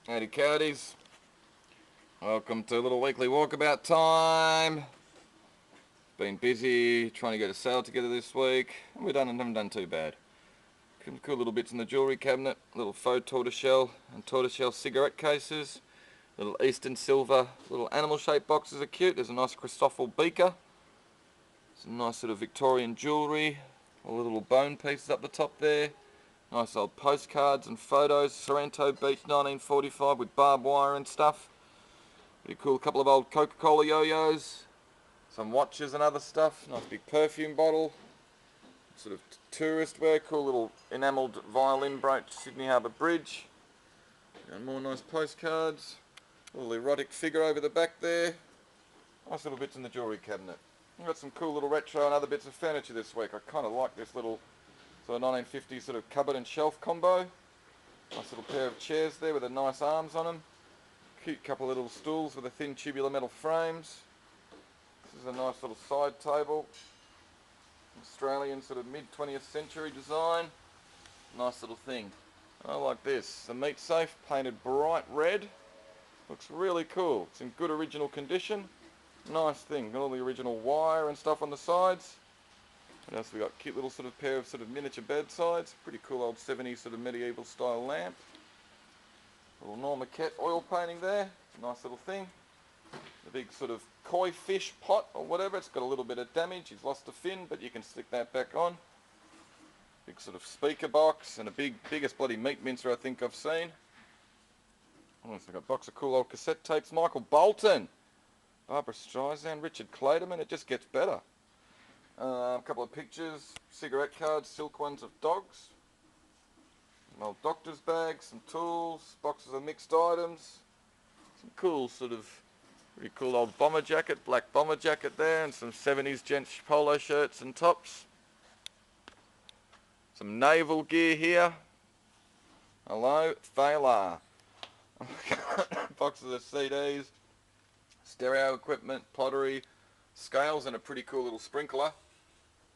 Howdy cowardies. Welcome to a little weekly walkabout time. Been busy trying to get a sale together this week. We haven't done too bad. Some cool little bits in the jewellery cabinet. Little faux tortoiseshell and tortoiseshell cigarette cases. Little Eastern silver, little animal shaped boxes are cute. There's a nice Christoffel beaker. Some nice sort of Victorian jewellery. All the little bone pieces up the top there. Nice old postcards and photos. Sorrento Beach 1945 with barbed wire and stuff. Pretty cool. A couple of old Coca-Cola yo-yos. Some watches and other stuff. Nice big perfume bottle. Sort of tourist wear. Cool little enamelled violin brooch, Sydney Harbour Bridge. And more nice postcards. A little erotic figure over the back there. Nice little bits in the jewellery cabinet. We've got some cool little retro and other bits of furniture this week. I kind of like this little sort of 1950s sort of cupboard and shelf combo. Nice little pair of chairs there with the nice arms on them. Cute couple of little stools with the thin tubular metal frames. This is a nice little side table. Australian sort of mid-20th century design. Nice little thing. I like this. The meat safe painted bright red. Looks really cool. It's in good original condition. Nice thing. Got all the original wire and stuff on the sides. What else we got? Cute little sort of pair of sort of miniature bedsides. Pretty cool old 70s sort of medieval style lamp. Little Norma Kett oil painting there. Nice little thing. The big sort of koi fish pot or whatever. It's got a little bit of damage. He's lost a fin, but you can stick that back on. Big sort of speaker box and a biggest bloody meat mincer I think I've seen. Oh, it's like a box of cool old cassette tapes. Michael Bolton, Barbara Streisand, Richard Clayderman. It just gets better. A couple of pictures, cigarette cards, silk ones of dogs. Some old doctor's bags, some tools, boxes of mixed items. Some cool sort of, pretty cool old bomber jacket, black bomber jacket there, and some 70s gents polo shirts and tops. Some naval gear here. Hello, Thaler. Boxes of CDs, stereo equipment, pottery, scales and a pretty cool little sprinkler.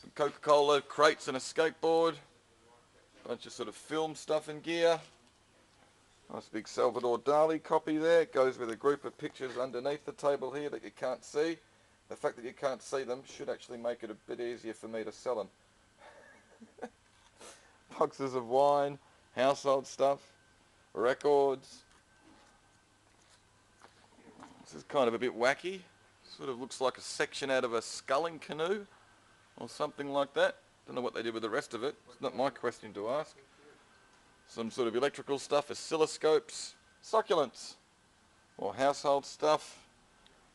Some Coca-Cola crates and a skateboard. Bunch of sort of film stuff and gear. Nice big Salvador Dali copy there. It goes with a group of pictures underneath the table here that you can't see. The fact that you can't see them should actually make it a bit easier for me to sell them. Boxes of wine, household stuff, records. This is kind of a bit wacky. Sort of looks like a section out of a sculling canoe or something like that. Don't know what they did with the rest of it. It's not my question to ask. Some sort of electrical stuff, oscilloscopes, succulents, or household stuff,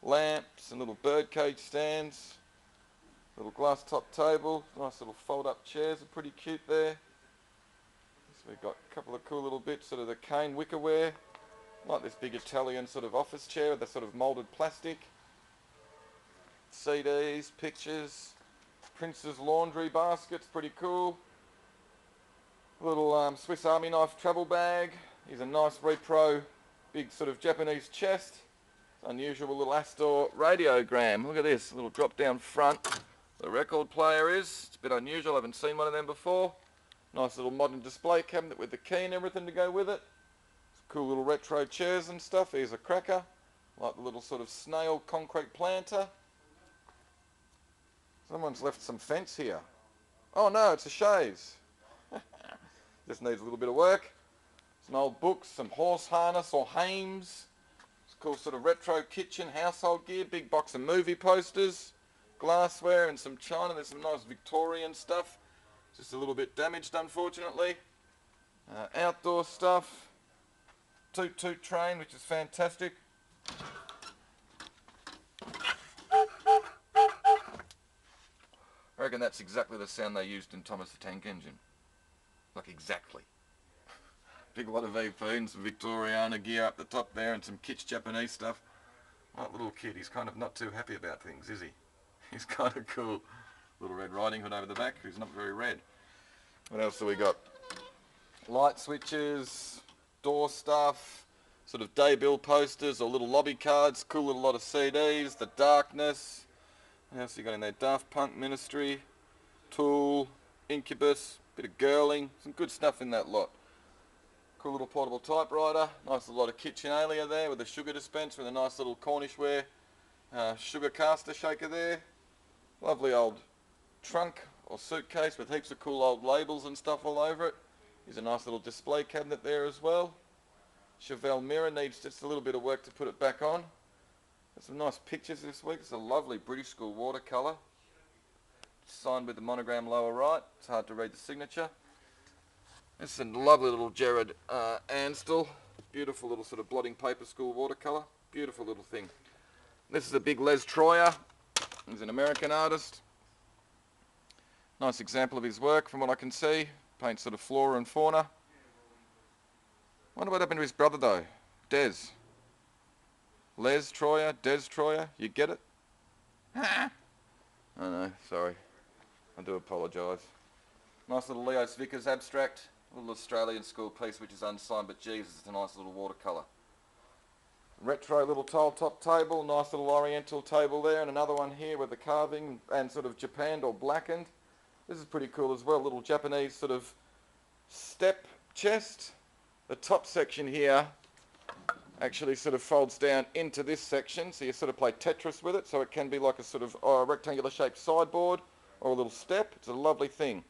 lamps and little birdcage stands, little glass top table, nice little fold-up chairs are pretty cute there. So we've got a couple of cool little bits, sort of the cane wickerware, like this big Italian sort of office chair with the sort of moulded plastic. CDs, pictures, Prince's laundry baskets, pretty cool. Little Swiss Army knife travel bag. Here's a nice repro, big sort of Japanese chest. Unusual little Astor radiogram. Look at this, little drop down front. The record player is. It's a bit unusual, I haven't seen one of them before. Nice little modern display cabinet with the key and everything to go with it. Some cool little retro chairs and stuff. Here's a cracker. Like the little sort of snail concrete planter. Someone's left some fence here. Oh no, it's a chaise. Just needs a little bit of work. Some old books, some horse harness or hames. It's cool sort of retro kitchen, household gear, big box of movie posters, glassware and some china. There's some nice Victorian stuff. Just a little bit damaged unfortunately. Outdoor stuff. Toot toot train, which is fantastic. I reckon that's exactly the sound they used in Thomas the Tank Engine. Like exactly. Big lot of VP and some Victoriana gear up the top there and some kitsch Japanese stuff. That little kid, he's kind of not too happy about things, is he? He's kind of cool. Little Red Riding Hood over the back, who's not very red. What else do we got? Light switches, door stuff, sort of day bill posters or little lobby cards, cool little lot of CDs, The Darkness. What else you got in there? Daft Punk Ministry, Tool, Incubus, bit of girling, some good stuff in that lot. Cool little portable typewriter. Nice little lot of kitchen area there with a sugar dispenser and a nice little Cornish ware sugar caster shaker there. Lovely old trunk or suitcase with heaps of cool old labels and stuff all over it. There's a nice little display cabinet there as well. Chevelle mirror, needs just a little bit of work to put it back on. Got some nice pictures this week. It's a lovely British school watercolour. Signed with the monogram lower right. It's hard to read the signature. This is a lovely little Jared Ansell. Beautiful little sort of blotting paper school watercolour. Beautiful little thing. This is a big Les Troyer. He's an American artist. Nice example of his work from what I can see. Paints sort of flora and fauna. Wonder what happened to his brother though. Des. Les Troyer, Des Troyer, you get it? I know, sorry. I do apologise. Nice little Leo's Vickers abstract. A little Australian school piece which is unsigned, but Jesus, it's a nice little watercolour. Retro little tile top table, nice little oriental table there, and another one here with the carving and sort of japanned or blackened. This is pretty cool as well, little Japanese sort of step chest. The top section here actually sort of folds down into this section, so you sort of play Tetris with it, so it can be like a sort of rectangular shaped sideboard or a little step. It's a lovely thing.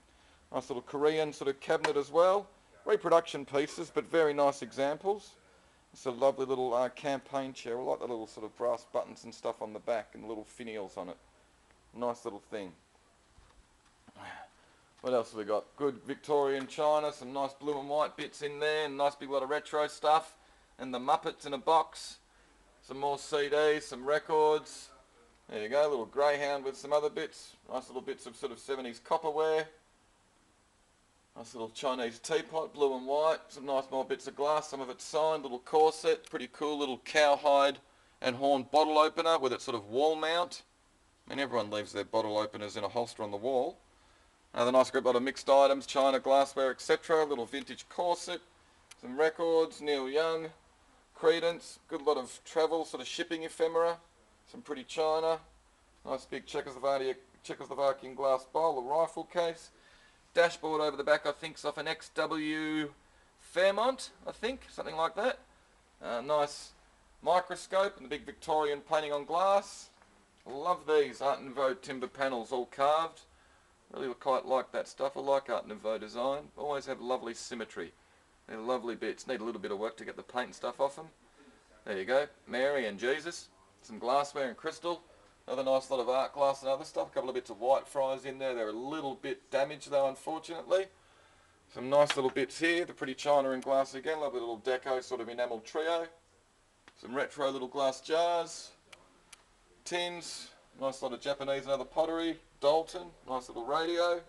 Nice little Korean sort of cabinet as well. Reproduction pieces, but very nice examples. It's a lovely little campaign chair. I like the little sort of brass buttons and stuff on the back and little finials on it. Nice little thing. What else have we got? Good Victorian china, some nice blue and white bits in there, and nice big lot of retro stuff. And the Muppets in a box. Some more CDs, some records. There you go, a little Greyhound with some other bits. Nice little bits of sort of 70s copperware. Nice little Chinese teapot, blue and white. Some nice more bits of glass, some of it signed. Little corset, pretty cool little cowhide and horn bottle opener with its sort of wall mount. I mean, everyone leaves their bottle openers in a holster on the wall. Another nice group lot of mixed items, china, glassware, etc. Little vintage corset, some records, Neil Young, Credence, good lot of travel, sort of shipping ephemera, some pretty china, nice big Czechoslovakian glass bowl, a rifle case, dashboard over the back I think's off an XW Fairmont, I think, something like that. Nice microscope and the big Victorian painting on glass. Love these Art Nouveau timber panels, all carved. Really quite like that stuff. I like Art Nouveau design. Always have lovely symmetry. They're lovely bits. Need a little bit of work to get the paint and stuff off them. There you go. Mary and Jesus. Some glassware and crystal. Another nice lot of art glass and other stuff. A couple of bits of white fries in there. They're a little bit damaged though, unfortunately. Some nice little bits here. The pretty china and glass again. Lovely little deco sort of enamel trio. Some retro little glass jars. Tins. Nice lot of Japanese and other pottery. Dalton. Nice little radio.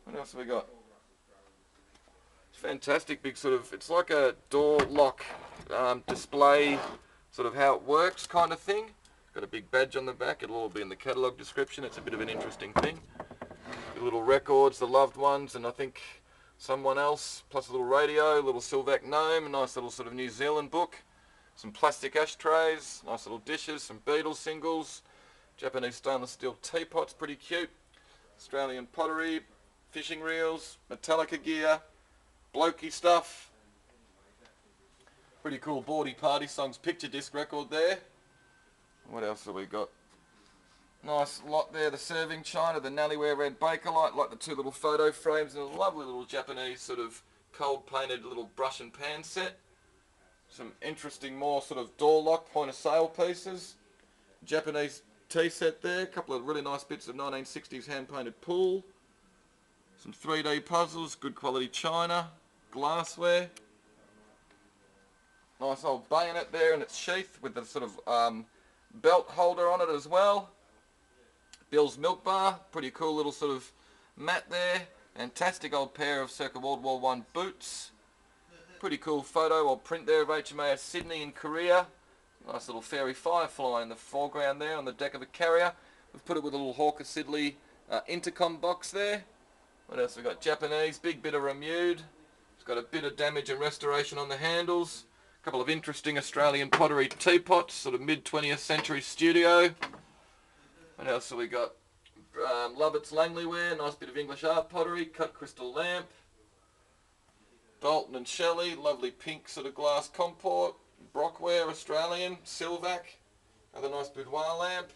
What else have we got? It's fantastic big sort of, it's like a door lock display, sort of how it works kind of thing. Got a big badge on the back. It'll all be in the catalogue description. It's a bit of an interesting thing. The little records, the loved ones, and I think someone else, plus a little radio, a little Silvac gnome, a nice little sort of New Zealand book, some plastic ashtrays, nice little dishes, some Beatles singles, Japanese stainless steel teapots, pretty cute, Australian pottery, fishing reels, Metallica gear, blokey stuff, pretty cool Bawdy Party Songs picture disc record there. What else have we got? Nice lot there, the serving china, the Nallyware red Bakelite, like the two little photo frames, and a lovely little Japanese sort of cold painted little brush and pan set. Some interesting more sort of door lock point of sale pieces. Japanese tea set there, a couple of really nice bits of 1960s hand painted pool. Some 3D puzzles, good quality china, glassware. Nice old bayonet there in its sheath with the sort of belt holder on it as well. Bill's Milk Bar, pretty cool little sort of mat there. Fantastic old pair of circa World War I boots. Pretty cool photo or print there of HMAS Sydney in Korea. Nice little fairy firefly in the foreground there on the deck of a carrier. We've put it with a little Hawker Siddeley intercom box there. What else we got? Japanese, big bit of remude. It's got a bit of damage and restoration on the handles. A couple of interesting Australian pottery teapots, sort of mid-20th century studio. What else have we got? Lovett's Langley ware, nice bit of English art pottery, cut crystal lamp. Dalton and Shelley, lovely pink sort of glass comport. Brockware, Australian, Silvac, another nice boudoir lamp.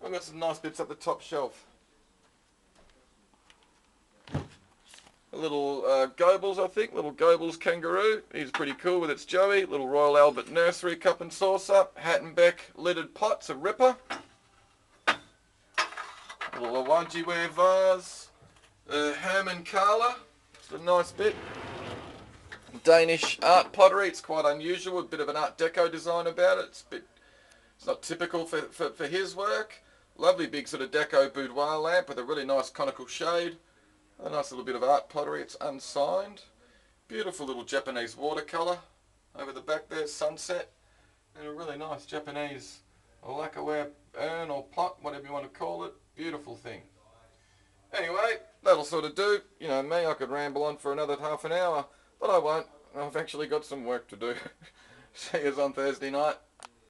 I've got some nice bits up the top shelf. A little Goebbels, I think, little Goebbels kangaroo. He's pretty cool with its Joey. Little Royal Albert Nursery cup and saucer. Hattenbeck lidded pots, a ripper. Little Awanji-ware vase. Herman Carla, it's a nice bit. Danish art pottery, it's quite unusual, a bit of an art deco design about it. It's not typical for his work. Lovely big sort of deco boudoir lamp with a really nice conical shade. A nice little bit of art pottery, it's unsigned. Beautiful little Japanese watercolour over the back there, sunset. And a really nice Japanese lacquerware urn or pot, whatever you want to call it. Beautiful thing. Anyway, that'll sort of do. You know me, I could ramble on for another half an hour, but I won't. I've actually got some work to do. See you on Thursday night.